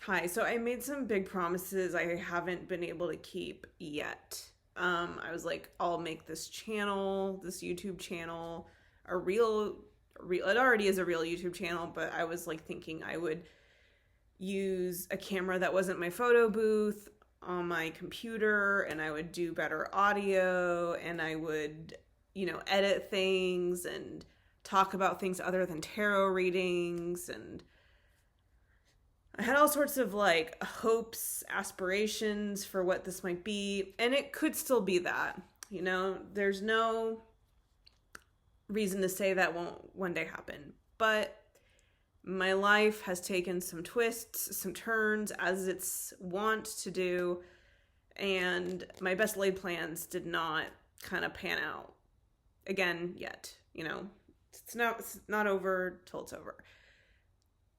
Hi. So I made some big promises I haven't been able to keep yet. I was like, I'll make this channel, this YouTube channel, a real. It already is a real YouTube channel, but I was like thinking I would use a camera that wasn't my photo booth on my computer, and I would do better audio, and I would, edit things and talk about things other than tarot readings and I had all sorts of like hopes, aspirations for what this might be, and it could still be that. There's no reason to say that won't one day happen. But my life has taken some twists, some turns, as it's wont to do, and my best laid plans did not kind of pan out again yet. It's not over till it's over.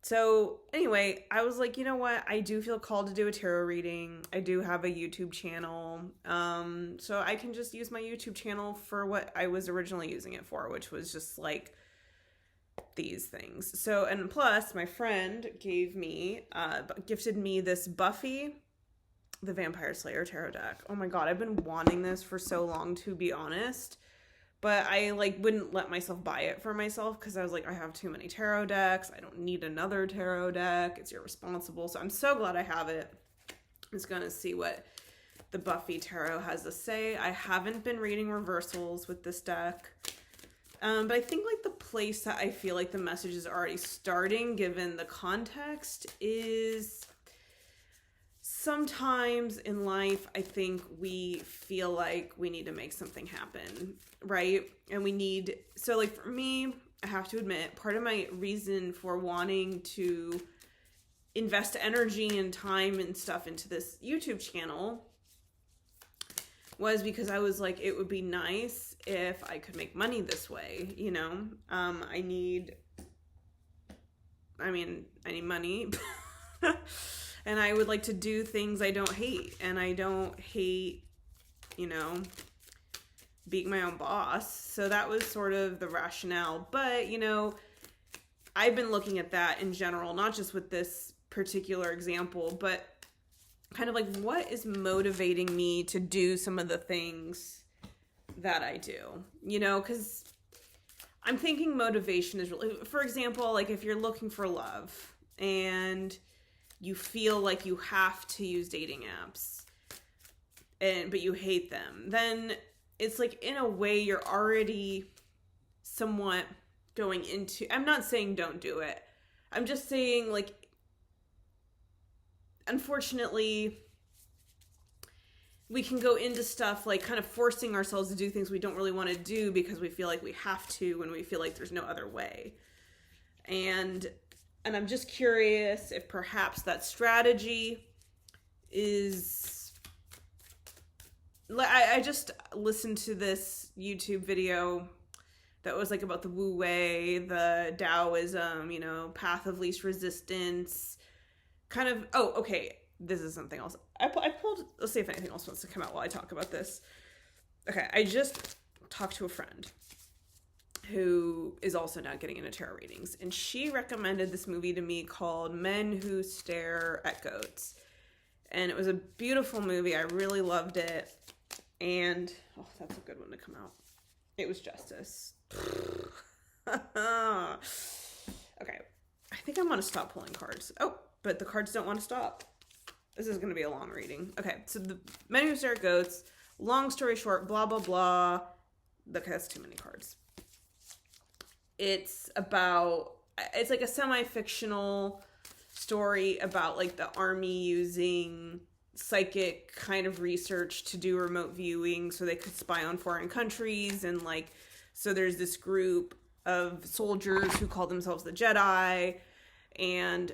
So anyway, I was like, you know what? I do feel called to do a tarot reading. I do have a YouTube channel. So I can just use my YouTube channel for what I was originally using it for, which was just like these things. So, and plus my friend gifted me this Buffy the Vampire Slayer tarot deck. Oh my God, I've been wanting this for so long, to be honest. But I like wouldn't let myself buy it for myself because I was like, I have too many tarot decks. I don't need another tarot deck. It's irresponsible. So I'm so glad I have it. I'm just going to see what the Buffy Tarot has to say. I haven't been reading reversals with this deck. But I think like the place that I feel like the message is already starting, given the context, is sometimes in life, I think we feel like we need to make something happen, right? And so like for me, I have to admit, part of my reason for wanting to invest energy and time and stuff into this YouTube channel was because I was like, it would be nice if I could make money this way, I need money. And I would like to do things I don't hate. And I don't hate, being my own boss. So that was sort of the rationale. But, I've been looking at that in general, not just with this particular example, but kind of like what is motivating me to do some of the things that I do, because I'm thinking motivation is really, for example, like if you're looking for love and you feel like you have to use dating apps but you hate them, then it's like in a way you're already somewhat going into, I'm not saying don't do it. I'm just saying like, unfortunately, we can go into stuff like kind of forcing ourselves to do things we don't really want to do because we feel like we have to when we feel like there's no other way. And I'm just curious if perhaps that strategy is... I just listened to this YouTube video that was like about the Wu Wei, the Taoism, path of least resistance. Kind of... Oh, okay. This is something else. I pulled... Let's see if anything else wants to come out while I talk about this. Okay, I just talked to a friend who is also now getting into tarot readings. And she recommended this movie to me called Men Who Stare at Goats. And it was a beautiful movie. I really loved it. And, oh, that's a good one to come out. It was Justice. Okay. I think I'm going to stop pulling cards. Oh, but the cards don't want to stop. This is going to be a long reading. Okay, so the Men Who Stare at Goats, long story short, blah, blah, blah. Okay, that's too many cards. It's like a semi-fictional story about like the army using psychic kind of research to do remote viewing so they could spy on foreign countries. And like, so there's this group of soldiers who call themselves the Jedi, and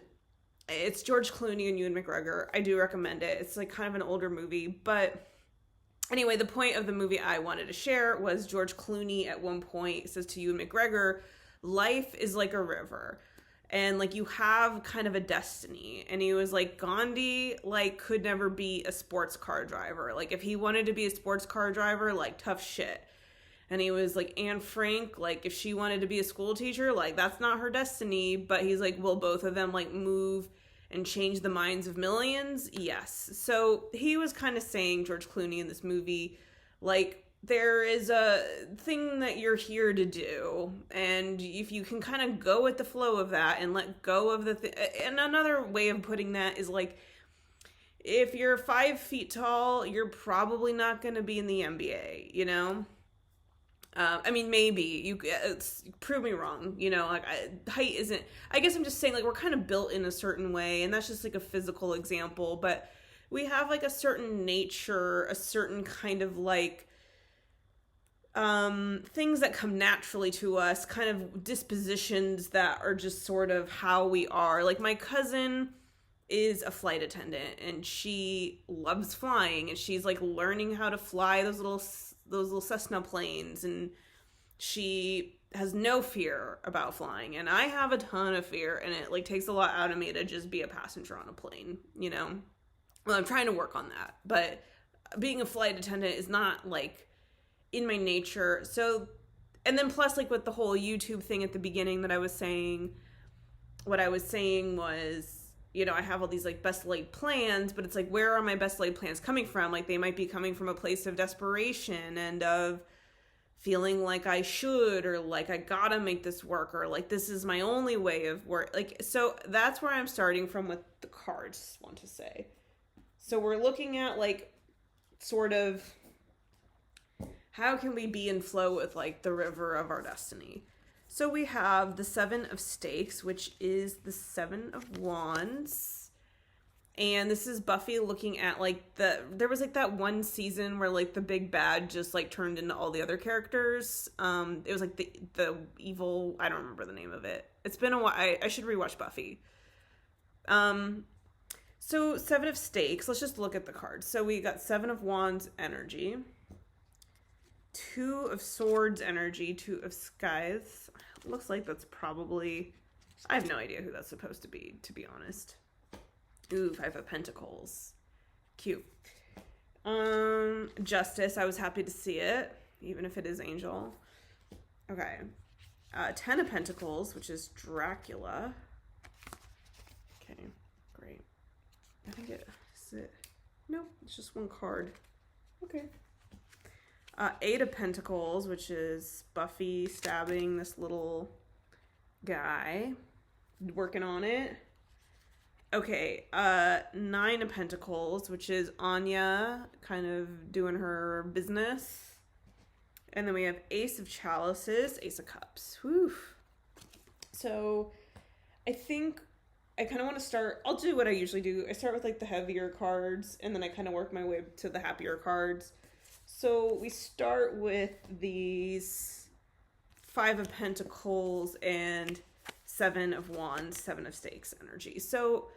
it's George Clooney and Ewan McGregor. I do recommend it. It's like kind of an older movie, but anyway, the point of the movie I wanted to share was George Clooney at one point says to Ewan McGregor, life is like a river. And like you have kind of a destiny. And he was like, Gandhi like could never be a sports car driver. Like if he wanted to be a sports car driver, like tough shit. And he was like, Anne Frank, like if she wanted to be a school teacher, like that's not her destiny. But he's like, will both of them like move and change the minds of millions? Yes. So he was kind of saying, George Clooney in this movie, like, there is a thing that you're here to do, and if you can kind of go with the flow of that and let go of and another way of putting that is like, if you're 5 feet tall, you're probably not going to be in the NBA, you know? I mean, maybe you prove me wrong, you know, like height isn't, I guess I'm just saying, like, we're kind of built in a certain way, and that's just like a physical example, but we have like a certain nature, a certain kind of like things that come naturally to us, kind of dispositions that are just sort of how we are. Like, my cousin is a flight attendant, and she loves flying, and she's like learning how to fly those little Cessna planes, and she has no fear about flying, and I have a ton of fear, and it like takes a lot out of me to just be a passenger on a plane, you know? Well, I'm trying to work on that, but being a flight attendant is not like in my nature. So, and then plus like with the whole YouTube thing at the beginning that I was saying, what I was saying was, you know, I have all these like best laid plans, but it's like, where are my best laid plans coming from? Like, they might be coming from a place of desperation and of feeling like I should, or like I gotta make this work, or like this is my only way of work. Like, so that's where I'm starting from with the cards, I want to say. So we're looking at like sort of how can we be in flow with like the river of our destiny. So we have the 7 of Stakes, which is the 7 of Wands. And this is Buffy looking at like there was like that one season where like the big bad just like turned into all the other characters. It was like the evil, I don't remember the name of it. It's been a while. I should rewatch Buffy. So 7 of Stakes, let's just look at the cards. So we got 7 of Wands energy, 2 of Swords energy, 2 of Scythes. Looks like that's probably, I have no idea who that's supposed to be honest. Ooh, 5 of Pentacles. Cute. Justice, I was happy to see it, even if it is Angel. Okay. 10 of Pentacles, which is Dracula. Okay, great. I think is it? No, it's just one card. Okay. 8 of Pentacles, which is Buffy stabbing this little guy, working on it. Okay, 9 of Pentacles, which is Anya kind of doing her business. And then we have Ace of Chalices, Ace of Cups. Whew. So I think I kind of want to start, I'll do what I usually do. I start with like the heavier cards, and then I kind of work my way to the happier cards. So we start with these 5 of Pentacles and 7 of Wands, 7 of Stakes energy. So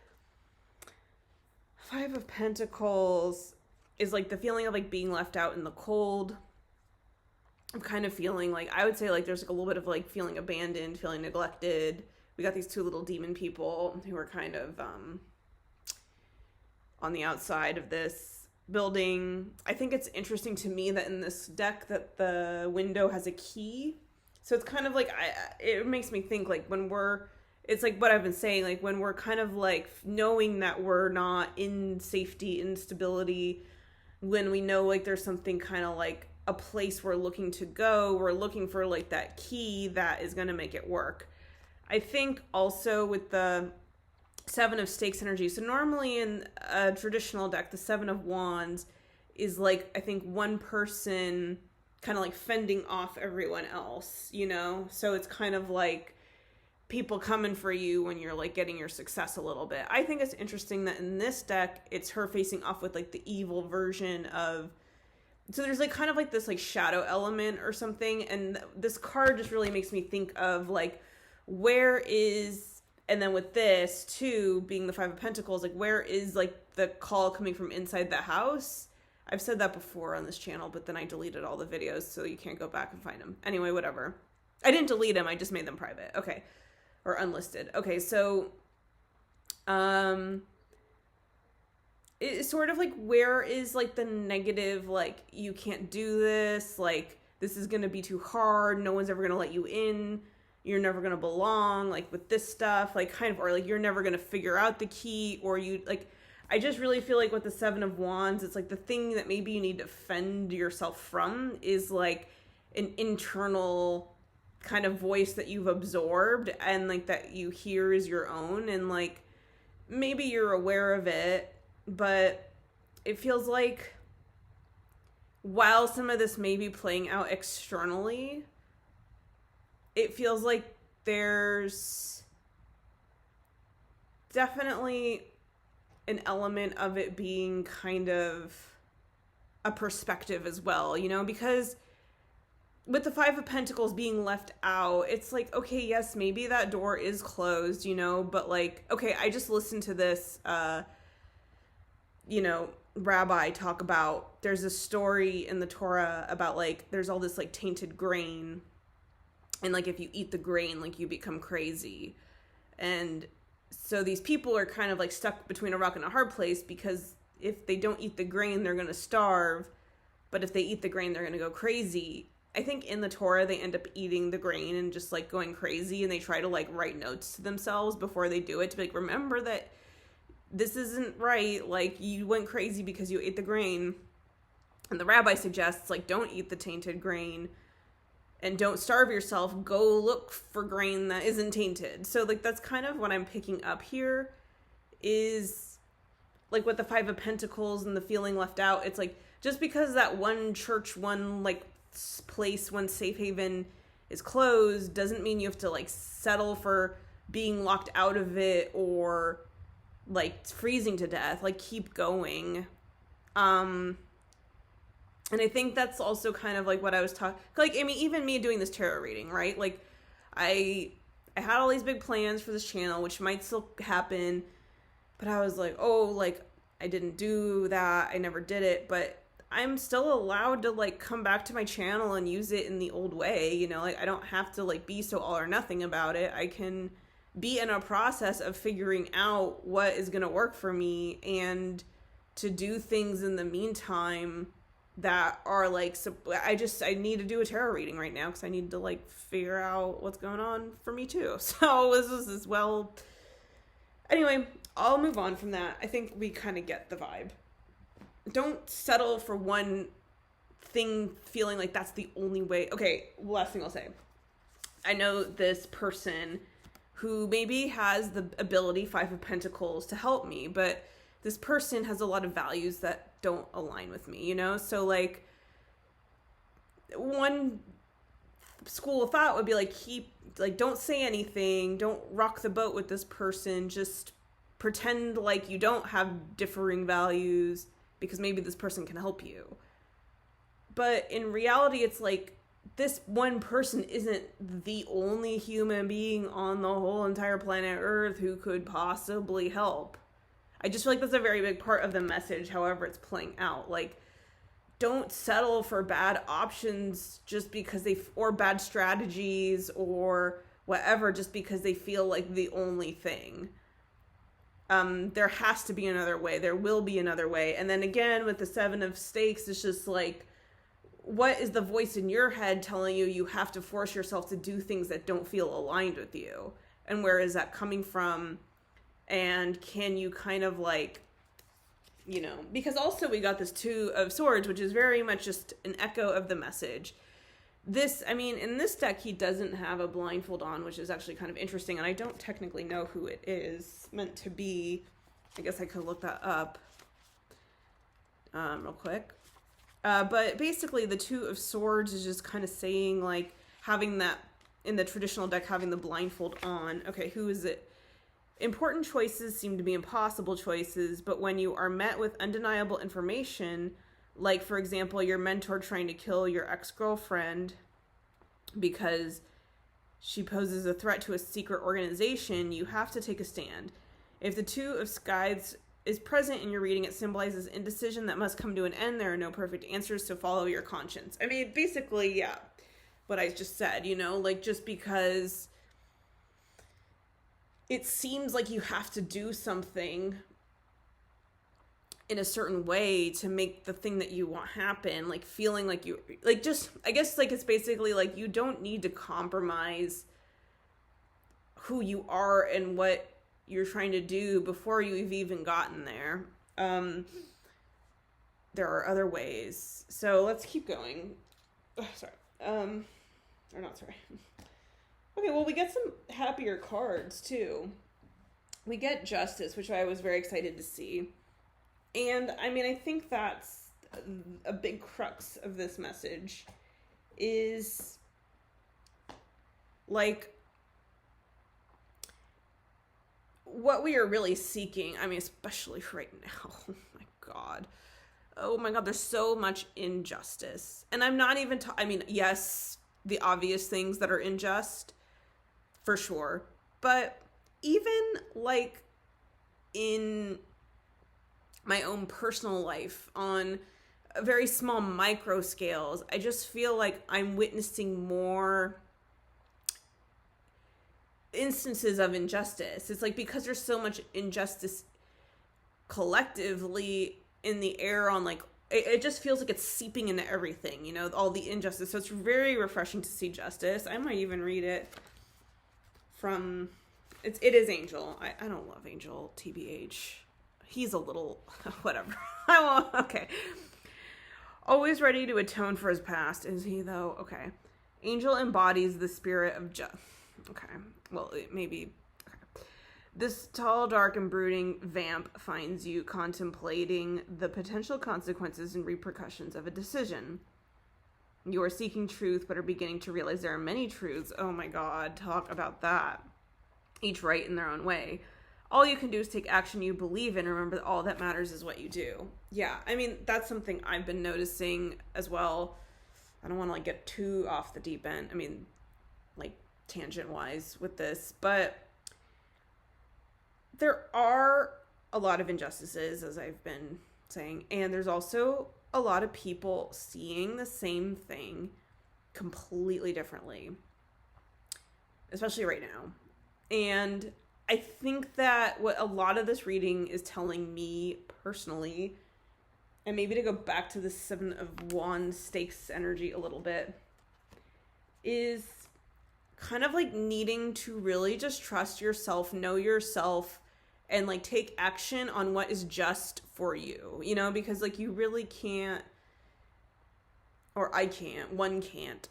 5 of Pentacles is like the feeling of like being left out in the cold. I'm kind of feeling like, I would say like there's like a little bit of like feeling abandoned, feeling neglected. We got these 2 little demon people who are kind of on the outside of this building. I think it's interesting to me that in this deck that the window has a key. So it's kind of like, it makes me think like it's like what I've been saying, like when we're kind of like knowing that we're not in safety, in stability, when we know like there's something kind of like a place we're looking to go, we're looking for like that key that is going to make it work. I think also with the 7 of Stakes energy. So normally in a traditional deck, the 7 of Wands is like, I think one person kind of like fending off everyone else, you know? So it's kind of like people coming for you when you're like getting your success a little bit. I think it's interesting that in this deck, it's her facing off with like the evil version of, so there's like kind of like this like shadow element or something. And this card just really makes me think of like, where is, and then with this too, being the 5 of Pentacles, like where is like the call coming from inside the house? I've said that before on this channel, but then I deleted all the videos, so you can't go back and find them. Anyway, whatever. I didn't delete them, I just made them private. Okay. Or unlisted. Okay, so it's sort of like, where is like the negative, like you can't do this, like this is gonna be too hard, no one's ever gonna let you in. you're never going to belong, like with this stuff, like kind of, or like you're never going to figure out the key, or you like, I just really feel like with the Seven of Wands, it's like the thing that maybe you need to fend yourself from is like an internal kind of voice that you've absorbed and like that you hear is your own, and like maybe you're aware of it, but it feels like while some of this may be playing out externally, it feels like there's definitely an element of it being kind of a perspective as well, you know, because with the Five of Pentacles being left out, it's like, okay, yes, maybe that door is closed, you know, but like, okay, I just listened to this, you know, rabbi talk about, there's a story in the Torah about like, there's all this like tainted grain, and like if you eat the grain, like you become crazy. And so these people are kind of like stuck between a rock and a hard place, because if they don't eat the grain, they're going to starve. But if they eat the grain, they're going to go crazy. I think in the Torah, they end up eating the grain and just like going crazy, and they try to like write notes to themselves before they do it to be like, remember that this isn't right. Like you went crazy because you ate the grain. And the rabbi suggests like, don't eat the tainted grain and don't starve yourself. Go look for grain that isn't tainted. So like, that's kind of what I'm picking up here is like with the Five of Pentacles and the feeling left out. It's like, just because that one church, one like place, one safe haven is closed doesn't mean you have to like settle for being locked out of it or like freezing to death. Like keep going. And I think that's also kind of like what I was talking, like, I mean, even me doing this tarot reading, right? Like I had all these big plans for this channel, which might still happen, but I was like, oh, like I didn't do that. I never did it, but I'm still allowed to like come back to my channel and use it in the old way, you know, like I don't have to like be so all or nothing about it. I can be in a process of figuring out what is going to work for me and to do things in the meantime that are like, I need to do a tarot reading right now because I need to like figure out what's going on for me too. So this is as well. Anyway, I'll move on from that. I think we kind of get the vibe. Don't settle for one thing feeling like that's the only way. Okay, last thing I'll say. I know this person who maybe has the ability, Five of Pentacles, to help me, but this person has a lot of values that don't align with me, you know? So like one school of thought would be like, don't say anything, don't rock the boat with this person, just pretend like you don't have differing values, because maybe this person can help you. But in reality, it's like this one person isn't the only human being on the whole entire planet Earth who could possibly help. I just feel like that's a very big part of the message, however it's playing out. Like, don't settle for bad options just because or bad strategies or whatever, just because they feel like the only thing. There has to be another way. There will be another way. And then again, with the Seven of Stakes, it's just like, what is the voice in your head telling you you have to force yourself to do things that don't feel aligned with you? And where is that coming from? And can you kind of like, you know, because also we got this Two of Swords, which is very much just an echo of the message. This, I mean, in this deck, he doesn't have a blindfold on, which is actually kind of interesting. And I don't technically know who it is meant to be. I guess I could look that up real quick. But basically, the Two of Swords is just kind of saying, like, having that, in the traditional deck, having the blindfold on. Okay, who is it? Important choices seem to be impossible choices, but when you are met with undeniable information, like, for example, your mentor trying to kill your ex-girlfriend because she poses a threat to a secret organization, you have to take a stand. If the Two of Scythes is present in your reading, it symbolizes indecision that must come to an end. There are no perfect answers, so follow your conscience. I mean, basically, yeah, what I just said, you know, like, just because it seems like you have to do something in a certain way to make the thing that you want happen, like feeling like you, like, just, I guess, like, it's basically like you don't need to compromise who you are and what you're trying to do before you've even gotten there. There are other ways. So let's keep going. Oh, sorry. Or not sorry. Okay, well, we get some happier cards, too. We get Justice, which I was very excited to see. And, I mean, I think that's a big crux of this message is, like, what we are really seeking. I mean, especially right now. Oh my God, there's so much injustice. And I'm not even, I mean, yes, the obvious things that are unjust, for sure. But even, like, in my own personal life, on very small micro scales, I just feel like I'm witnessing more instances of injustice. It's like, because there's so much injustice collectively in the air on, like, it just feels like it's seeping into everything, you know, all the injustice. So it's very refreshing to see Justice. I might even read it from, it is Angel. I don't love Angel, TBH. He's a little, whatever. I won't, okay. Always ready to atone for his past, is he though? Okay. Angel embodies the spirit of okay. Well, maybe. Okay. This tall, dark, and brooding vamp finds you contemplating the potential consequences and repercussions of a decision. You are seeking truth, but are beginning to realize there are many truths. Oh my God, talk about that. Each right in their own way. All you can do is take action you believe in. Remember that all that matters is what you do. Yeah, I mean, that's something I've been noticing as well. I don't want to, like, get too off the deep end. I mean, like, tangent-wise with this. But there are a lot of injustices, as I've been saying. And there's also a lot of people seeing the same thing completely differently. Especially right now. And I think that what a lot of this reading is telling me personally, and maybe to go back to the Seven of Wands stakes energy a little bit, is kind of like needing to really just trust yourself, know yourself, and like take action on what is just for you, you know, because like you really can't, or I can't, one can't,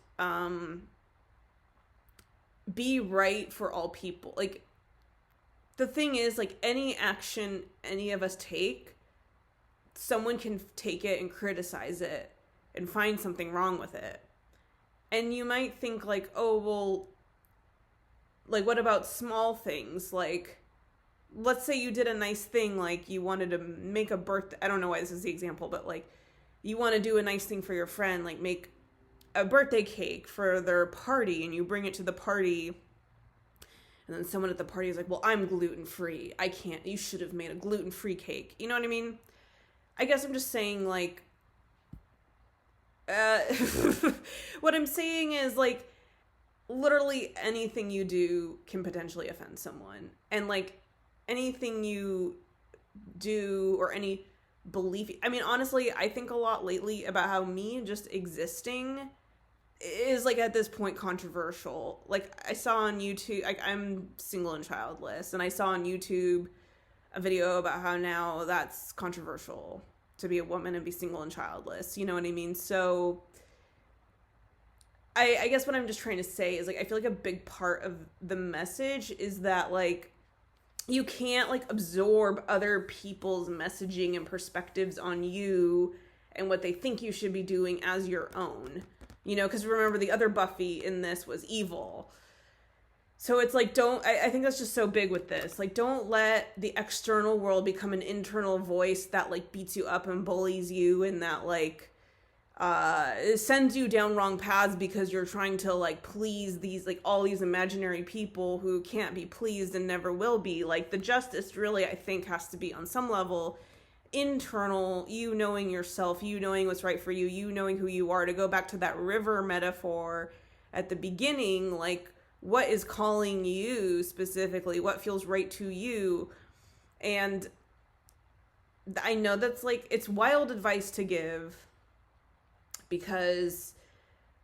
be right for all people. Like, the thing is, like, any action any of us take, someone can take it and criticize it and find something wrong with it. And you might think, like, oh, well, like, what about small things? Like, let's say you did a nice thing, like, you wanted to make a birthday. I don't know why this is the example, but, like, you want to do a nice thing for your friend, like, make a birthday cake for their party, and you bring it to the party. And then someone at the party is like, well, I'm gluten-free. I can't. You should have made a gluten-free cake. You know what I mean? I guess I'm just saying, like, what I'm saying is, like, literally anything you do can potentially offend someone. And, like, anything you do or any belief. I mean, honestly, I think a lot lately about how me just existing is, like, at this point controversial. Like, I saw on YouTube, like, I'm single and childless, and I saw on YouTube a video about how now that's controversial to be a woman and be single and childless. You know what I mean? So I guess what I'm just trying to say is, like, I feel like a big part of the message is that, like, you can't, like, absorb other people's messaging and perspectives on you and what they think you should be doing as your own. You know, because remember, the other Buffy in this was evil. So it's like, I think that's just so big with this. Like, don't let the external world become an internal voice that, like, beats you up and bullies you and that, like, sends you down wrong paths because you're trying to, like, please these, like, all these imaginary people who can't be pleased and never will be. Like, the justice really, I think, has to be on some level internal, you knowing yourself, you knowing what's right for you, you knowing who you are. To go back to that river metaphor at the beginning, like, what is calling you specifically, what feels right to you. And I know that's, like, it's wild advice to give because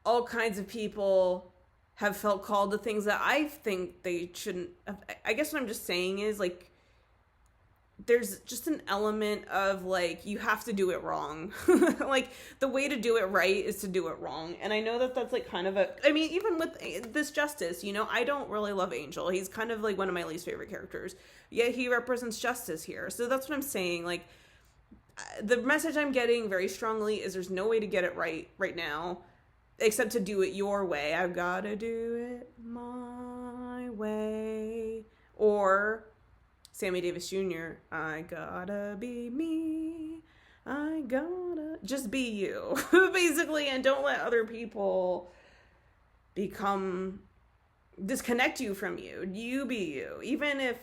all kinds of people have felt called to things that I think they shouldn't have. I guess what I'm just saying is, like, there's just an element of, like, you have to do it wrong. Like, the way to do it right is to do it wrong. And I know that that's, like, kind of I mean, even with this justice, you know, I don't really love Angel. He's kind of, like, one of my least favorite characters. Yet he represents justice here. So that's what I'm saying. Like, the message I'm getting very strongly is there's no way to get it right now, except to do it your way. I've got to do it my way. Or Sammy Davis Jr., I gotta be me. I gotta just be you, basically, and don't let other people disconnect you from you. You be you. Even if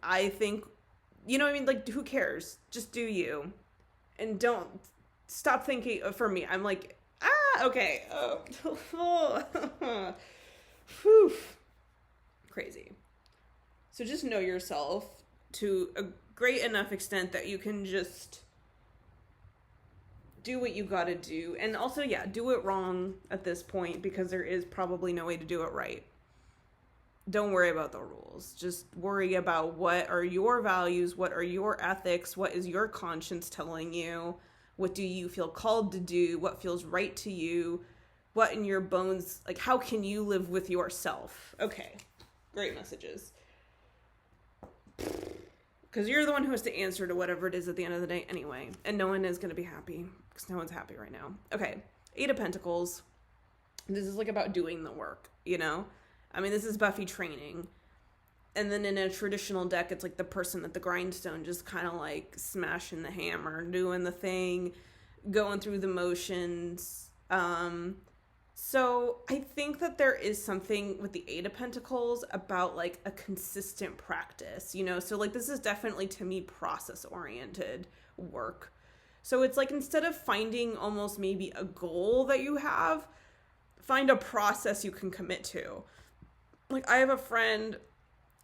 I think, you know what I mean? Like, who cares? Just do you. And don't stop thinking, for me, I'm like, okay. Whew. Crazy. So just know yourself to a great enough extent that you can just do what you gotta do. And also, yeah, do it wrong at this point, because there is probably no way to do it right. Don't worry about the rules. Just worry about what are your values, what are your ethics, what is your conscience telling you, what do you feel called to do, what feels right to you, what in your bones, like, how can you live with yourself? Okay, great messages. Because you're the one who has to answer to whatever it is at the end of the day anyway. And no one is going to be happy. Because no one's happy right now. Okay. 8 of Pentacles. This is, like, about doing the work, you know? I mean, this is Buffy training. And then in a traditional deck, it's, like, the person at the grindstone just kind of, like, smashing the hammer, doing the thing, going through the motions. So I think that there is something with the 8 of Pentacles about, like, a consistent practice, you know? So, like, this is definitely, to me, process-oriented work. So it's like, instead of finding almost maybe a goal that you have, find a process you can commit to. Like, I have a friend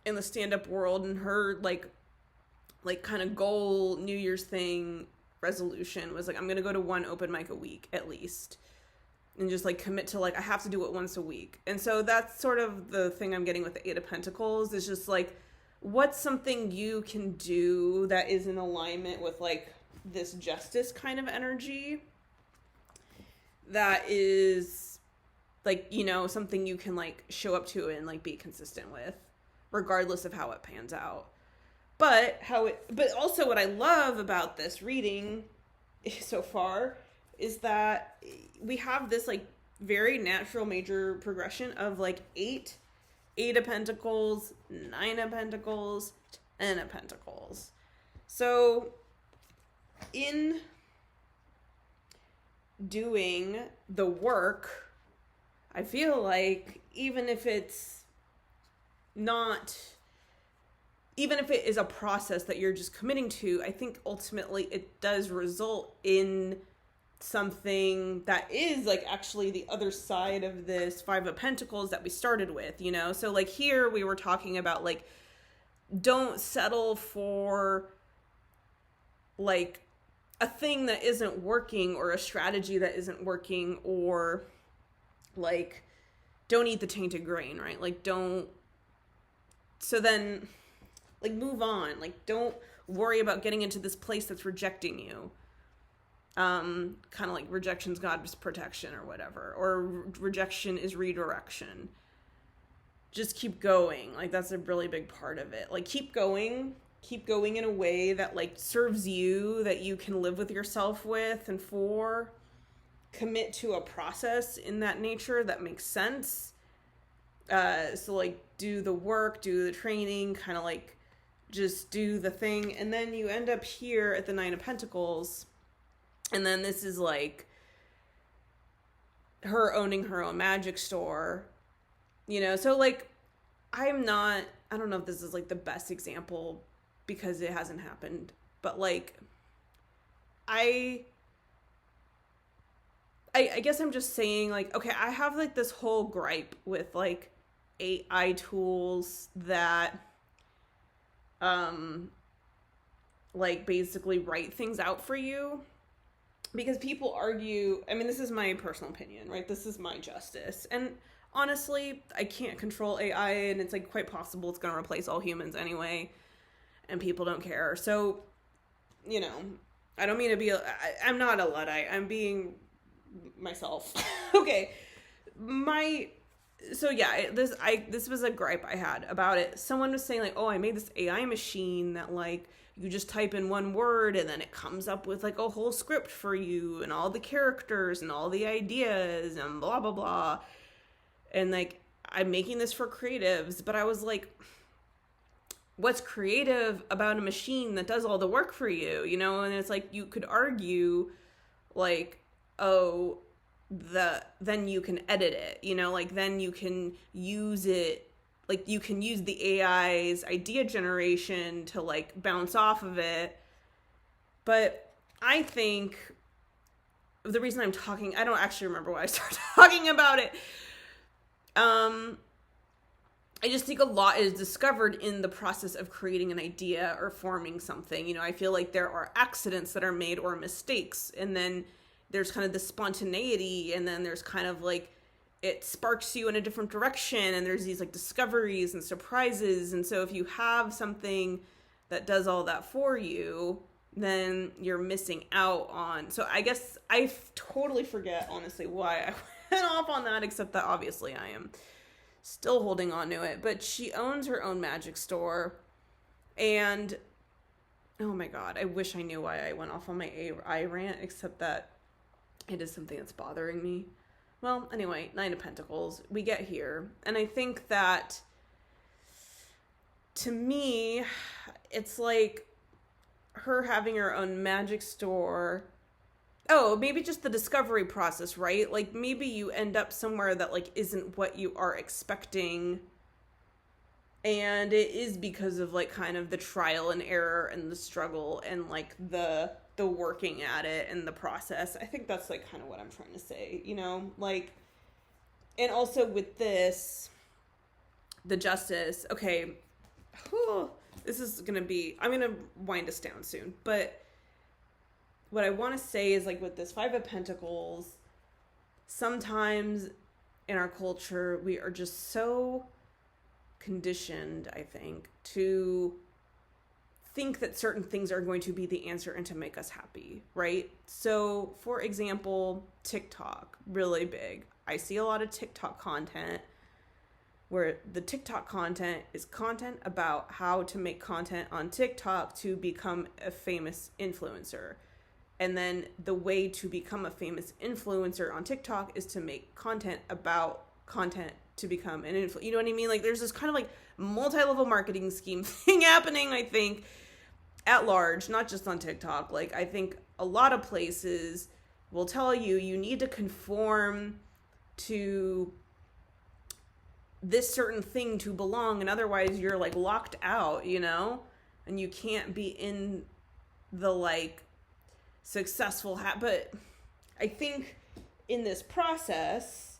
in the stand-up world, and her, like kind of goal, New Year's thing, resolution was, like, I'm going to go to 1 open mic a week, at least. And just, like, commit to, like, I have to do it once a week. And so that's sort of the thing I'm getting with the 8 of Pentacles, is just, like, what's something you can do that is in alignment with, like, this justice kind of energy that is, like, you know, something you can, like, show up to and, like, be consistent with, regardless of how it pans out. But also what I love about this reading so far is that we have this, like, very natural major progression of, like, 8 of Pentacles, 9 of Pentacles, 10 of Pentacles. So in doing the work, I feel like even if it is a process that you're just committing to, I think ultimately it does result in something that is, like, actually the other side of this 5 of Pentacles that we started with, you know? So, like, here we were talking about, like, don't settle for, like, a thing that isn't working, or a strategy that isn't working, or, like, don't eat the tainted grain, right? Like, so then, like, move on. Like, don't worry about getting into this place that's rejecting you. Kind of like rejection's God's protection or whatever, or rejection is redirection. Just keep going. Like, that's a really big part of it. Like, keep going in a way that, like, serves you, that you can live with yourself with and for. Commit to a process in that nature that makes sense. So, like, do the work, do the training, kind of, like, just do the thing. And then you end up here at the 9 of Pentacles. And then this is, like, her owning her own magic store, you know? So, like, I don't know if this is, like, the best example because it hasn't happened, but, like, I guess I'm just saying, like, okay, I have, like, this whole gripe with, like, AI tools that, like, basically write things out for you. Because people argue, I mean, this is my personal opinion, right? This is my justice. And honestly, I can't control AI, and it's like quite possible it's going to replace all humans anyway, and people don't care. So, you know, I don't mean to be I'm not a Luddite. I'm being myself. Okay. So yeah, this was a gripe I had about it. Someone was saying like, "Oh, I made this AI machine that like you just type in one word and then it comes up with like a whole script for you and all the characters and all the ideas and blah blah blah." And like, I'm making this for creatives, but I was like, what's creative about a machine that does all the work for you, you know? And it's like, you could argue like, oh, then you can edit it, you know, like then you can use it, like you can use the AI's idea generation to like bounce off of it. But I think the reason I don't actually remember why I started talking about it. I just think a lot is discovered in the process of creating an idea or forming something. You know, I feel like there are accidents that are made or mistakes, and then there's kind of the spontaneity, and then there's kind of like it sparks you in a different direction, and there's these like discoveries and surprises. And so if you have something that does all that for you, then you're missing out on. So I guess I totally forget, honestly, why I went off on that, except that obviously I am still holding on to it. But she owns her own magic store, and oh my god, I wish I knew why I went off on my AI rant, except that it is something that's bothering me. Well, anyway, Nine of Pentacles, we get here, and I think that to me, it's like her having her own magic store. Oh, maybe just the discovery process, right? Like maybe you end up somewhere that like isn't what you are expecting, and it is because of like kind of the trial and error and the struggle and like the working at it and the process. I think that's like kind of what I'm trying to say, you know, like, and also with this, the Justice, okay, this is gonna be, I'm gonna wind us down soon, but what I want to say is like with this Five of Pentacles, sometimes in our culture, we are just so conditioned, I think, to think that certain things are going to be the answer and to make us happy, right? So, for example, TikTok, really big. I see a lot of TikTok content where the TikTok content is content about how to make content on TikTok to become a famous influencer. And then the way to become a famous influencer on TikTok is to make content about content to become an influencer. You know what I mean? Like there's this kind of like multi-level marketing scheme thing happening, I think, at large, not just on TikTok. Like I think a lot of places will tell you you need to conform to this certain thing to belong, and otherwise you're like locked out, you know? And you can't be in the like successful but I think in this process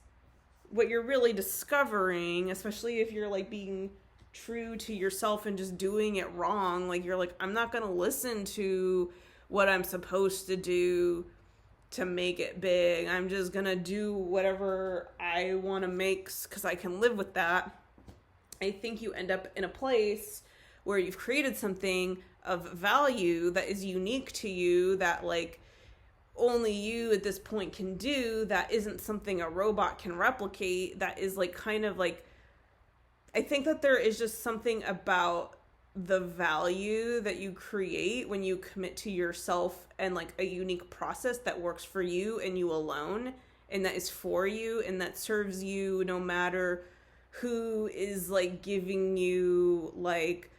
what you're really discovering, especially if you're like being true to yourself and just doing it wrong, like you're like, I'm not gonna listen to what I'm supposed to do to make it big, I'm just gonna do whatever I want to make because I can live with that. I think you end up in a place where you've created something of value that is unique to you, that like only you at this point can do, that isn't something a robot can replicate, that is like kind of like, I think that there is just something about the value that you create when you commit to yourself and like a unique process that works for you and you alone, and that is for you and that serves you no matter who is like giving you like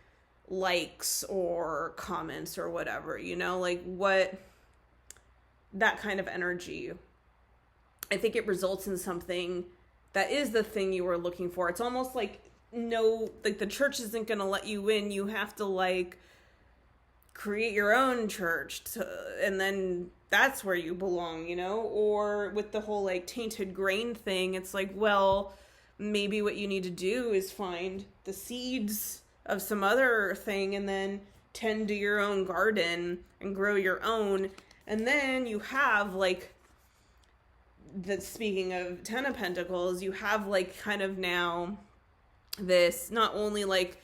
likes or comments or whatever, you know, like what, that kind of energy, I think it results in something that is the thing you were looking for. It's almost like, no, like the church isn't going to let you in, you have to like create your own church and then that's where you belong, you know? Or with the whole like tainted grain thing, it's like, well, maybe what you need to do is find the seeds of some other thing and then tend to your own garden and grow your own, and then you have like that speaking of Ten of Pentacles, you have like kind of now this not only like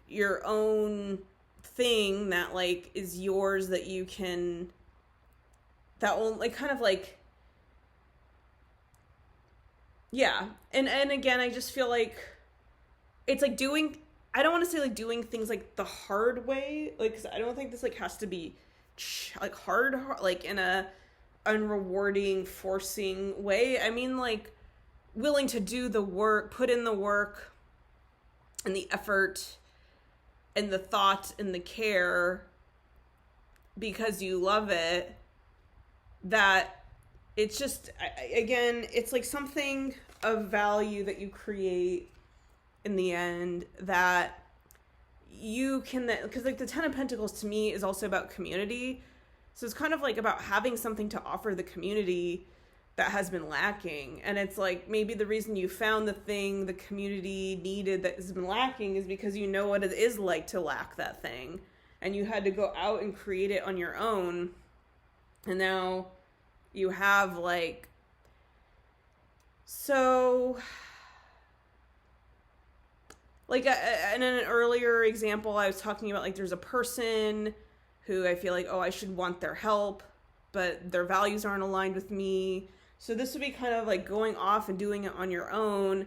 your own thing that like is yours that you can that only like kind of like yeah. And again, I just feel like it's like doing I don't want to say like doing things like the hard way, like, 'cause I don't think this like has to be like hard like in a unrewarding forcing way. I mean like willing to do the work, put in the work and the effort and the thought and the care because you love it, that it's just again it's like something of value that you create in the end that you can, because like the Ten of Pentacles to me is also about community, so it's kind of like about having something to offer the community that has been lacking. And it's like maybe the reason you found the thing the community needed that has been lacking is because you know what it is like to lack that thing, and you had to go out and create it on your own, and now you have like, so like in an earlier example I was talking about like there's a person who I feel like, oh, I should want their help, but their values aren't aligned with me. So this would be kind of like going off and doing it on your own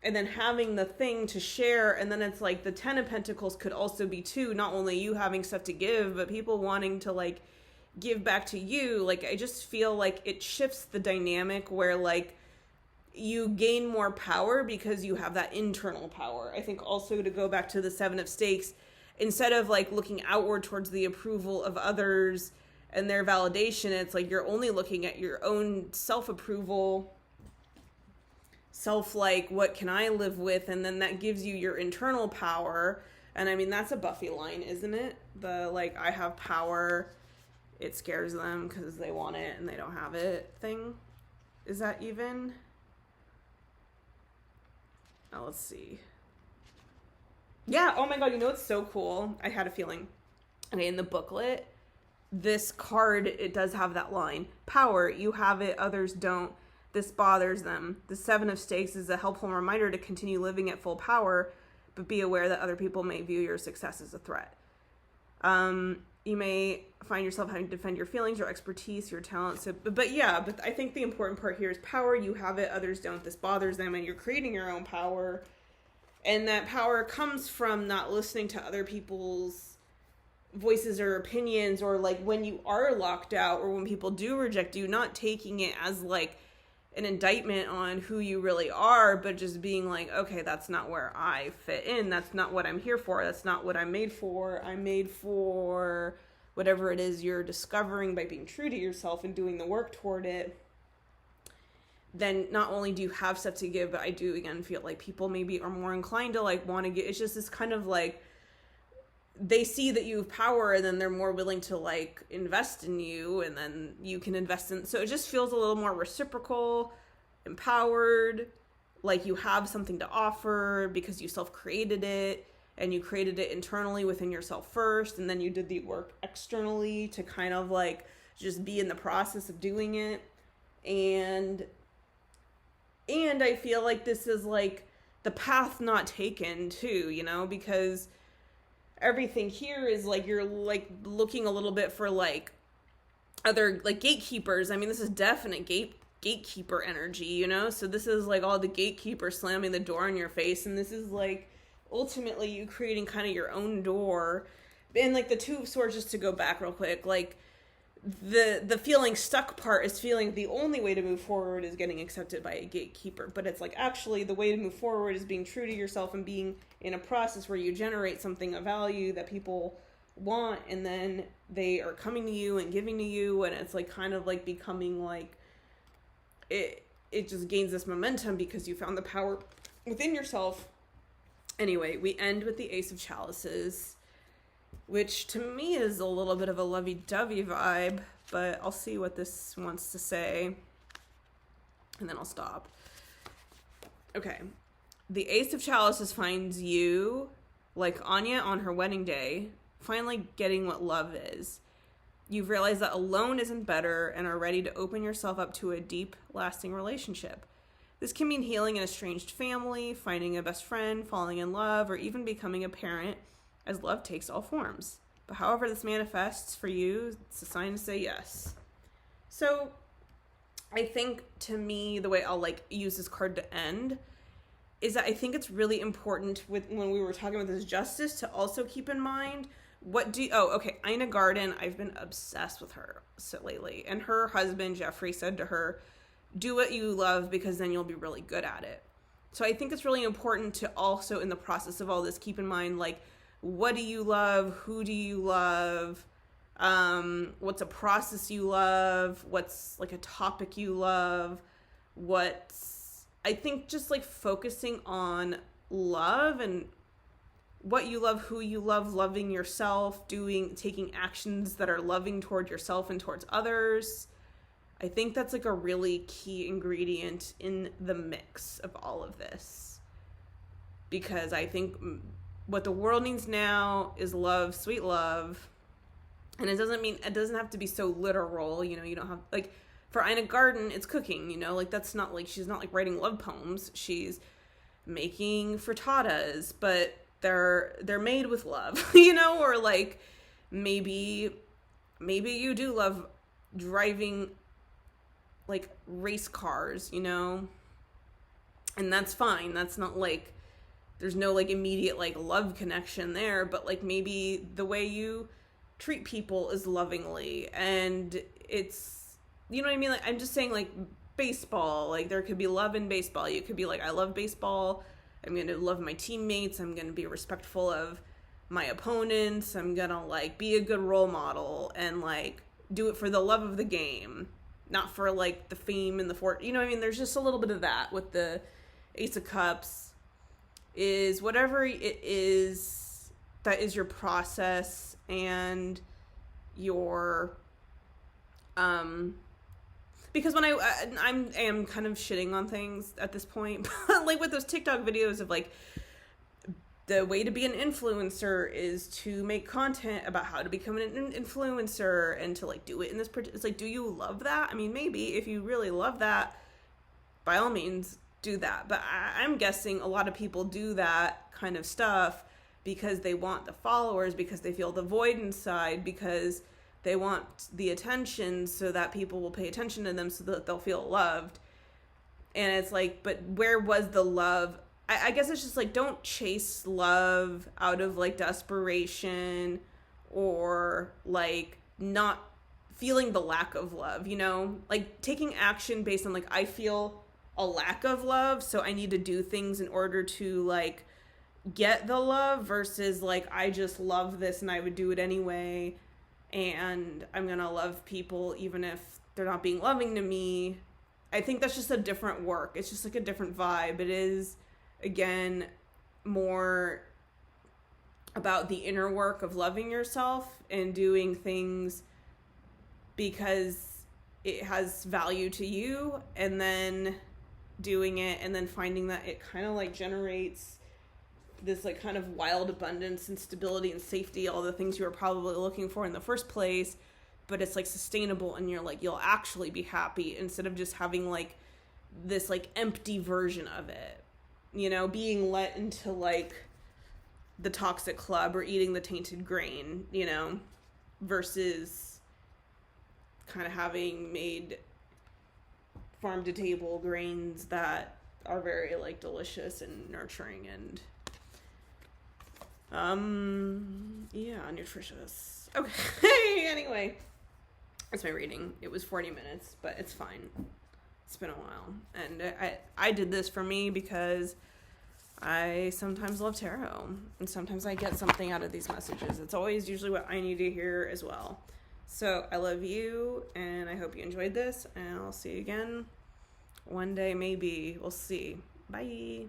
and then having the thing to share. And then it's like the Ten of Pentacles could also be too, not only you having stuff to give, but people wanting to like give back to you. Like I just feel like it shifts the dynamic where like you gain more power because you have that internal power. I think also to go back to the Seven of Stakes, instead of like looking outward towards the approval of others and their validation, it's like you're only looking at your own self-approval, self like, what can I live with? And then that gives you your internal power. And I mean, that's a Buffy line, isn't it? The like, I have power, it scares them because they want it and they don't have it thing. Is that even? Oh, let's see. Yeah, oh my god, you know what's so cool? I had a feeling. Okay, in the booklet, this card, it does have that line. Power, you have it, others don't. This bothers them. The Seven of Stakes is a helpful reminder to continue living at full power, but be aware that other people may view your success as a threat. You may find yourself having to defend your feelings, your expertise, your talents. So, but yeah, but I think the important part here is power. You have it, others don't. This bothers them, and you're creating your own power. And that power comes from not listening to other people's voices or opinions, or like when you are locked out or when people do reject you, not taking it as like an indictment on who you really are, but just being like, okay, that's not where I fit in. That's not what I'm here for. That's not what I'm made for. I'm made for whatever it is you're discovering by being true to yourself and doing the work toward it. Then not only do you have stuff to give, but I do again feel like people maybe are more inclined to like want to get, it's just this kind of like, they see that you have power and then they're more willing to like invest in you, and then you can invest in, so it just feels a little more reciprocal, empowered, like you have something to offer because you self-created it, and you created it internally within yourself first, and then you did the work externally to kind of like just be in the process of doing it. And I feel like this is like the path not taken too, you know, because everything here is like you're like looking a little bit for like other like gatekeepers. I mean, this is definite gatekeeper energy, you know? So this is like all the gatekeepers slamming the door in your face, and this is like ultimately you creating kind of your own door. And like the Two of Swords, just to go back real quick, like the feeling stuck part is feeling the only way to move forward is getting accepted by a gatekeeper, but it's like actually the way to move forward is being true to yourself and being in a process where you generate something of value that people want, and then they are coming to you and giving to you, and it's like kind of like becoming like it just gains this momentum because you found the power within yourself. Anyway, we end with the Ace of Chalices, which to me is a little bit of a lovey-dovey vibe, but I'll see what this wants to say, and then I'll stop. Okay. The Ace of Chalices finds you, like Anya on her wedding day, finally getting what love is. You've realized that alone isn't better and are ready to open yourself up to a deep, lasting relationship. This can mean healing an estranged family, finding a best friend, falling in love, or even becoming a parent, as love takes all forms. But however this manifests for you, it's a sign to say yes. So I think, to me, the way I'll like use this card to end is that I think it's really important when we were talking about this justice to also keep in mind Ina Garten, I've been obsessed with her lately. And her husband, Jeffrey, said to her, do what you love because then you'll be really good at it. So I think it's really important to also, in the process of all this, keep in mind, like, what do you love? Who do you love? What's a process you love? What's like a topic you love? I think just like focusing on love and what you love, who you love, loving yourself, taking actions that are loving toward yourself and towards others. I think that's like a really key ingredient in the mix of all of this. Because I think what the world needs now is love, sweet love. And it doesn't have to be so literal, you don't have, like, for Ina Garten, it's cooking, like, that's not like, she's not like writing love poems. She's making frittatas, but they're made with love, or like, maybe you do love driving like race cars, and that's fine. That's not like, there's no like immediate like love connection there, but like maybe the way you treat people is lovingly, and it's, you know what I mean? Like, I'm just saying, like, baseball, like, there could be love in baseball. You could be like, I love baseball. I'm going to love my teammates. I'm going to be respectful of my opponents. I'm going to like be a good role model and like do it for the love of the game, not for like the fame and the you know what I mean? There's just a little bit of that with the Ace of Cups. Is whatever it is that is your process and your because when I am kind of shitting on things at this point, like with those TikTok videos of like, the way to be an influencer is to make content about how to become an influencer and to like do it in this, it's like, do you love that? I mean, maybe if you really love that, by all means do that. But I'm guessing a lot of people do that kind of stuff because they want the followers, because they feel the void inside, because they want the attention so that people will pay attention to them so that they'll feel loved. And it's like, but where was the love? I guess it's just like, don't chase love out of like desperation or like not feeling the lack of love, like taking action based on like, I feel a lack of love, so I need to do things in order to like get the love, versus like, I just love this and I would do it anyway. And I'm going to love people even if they're not being loving to me. I think that's just a different work. It's just like a different vibe. It is, again, more about the inner work of loving yourself and doing things because it has value to you, and then doing it and then finding that it kind of like generates this like kind of wild abundance and stability and safety, all the things you were probably looking for in the first place, but it's like sustainable and you're like, you'll actually be happy instead of just having like this like empty version of it, being let into like the toxic club or eating the tainted grain, versus kind of having made farm to table grains that are very like delicious and nurturing and nutritious. Okay, anyway, that's my reading. It was 40 minutes, but it's fine. It's been a while. And I did this for me because I sometimes love tarot, and sometimes I get something out of these messages. It's always usually what I need to hear as well. So I love you, and I hope you enjoyed this, and I'll see you again one day, maybe. We'll see. Bye.